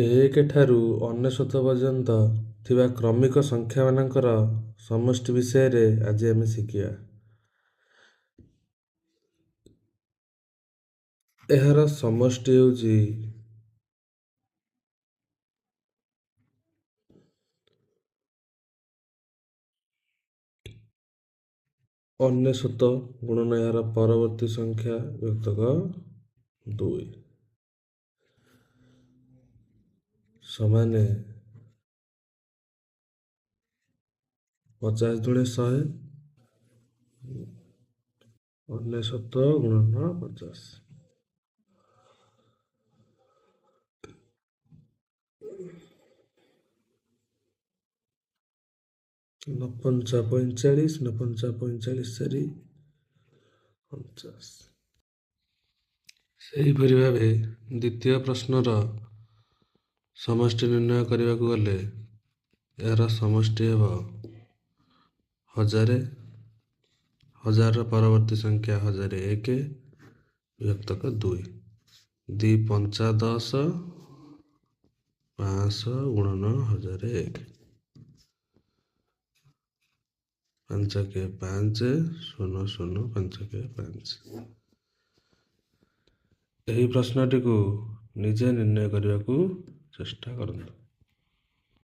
ଏକ ଠାରୁ ଅନେଶତ ପର୍ଯ୍ୟନ୍ତ ଥିବା କ୍ରମିକ ସଂଖ୍ୟାମାନଙ୍କର ସମଷ୍ଟି ବିଷୟରେ ଆଜି ଆମେ ଶିଖିବା। ଏହାର ସମଷ୍ଟି ହେଉଛି ଅନେଶତ ଗୁଣନ ଏହାର ପରବର୍ତ୍ତୀ ସଂଖ୍ୟା ଯୁକ୍ତକ 2 ସମାନେ 50 ଦୁणे 100 ଅନେଶତ ଗୁଣନ 50 ନପଞ୍ଚା 45 ନପଞ୍ଚା 45 ଚାରି 50। ସେହିପରି ଭାବେ ଦ୍ୱିତୀୟ ପ୍ରଶ୍ନର ସମଷ୍ଟି ନିର୍ଣ୍ଣୟ କରିବାକୁ ଗଲେ ଏହାର ସମଷ୍ଟି ହେବ 1000, 1000ର ପରବର୍ତ୍ତୀ ସଂଖ୍ୟା 1001 ଯୁକ୍ତକ 2 2 ପଞ୍ଚା 10 500 ଗୁଣନ 1001 5 के 5 0 0 5 के 5। ଏହି ପ୍ରଶ୍ନଟିକୁ ନିଜେ ନିର୍ଣ୍ଣୟ କରିବାକୁ ଚେଷ୍ଟା କରନ୍ତୁ।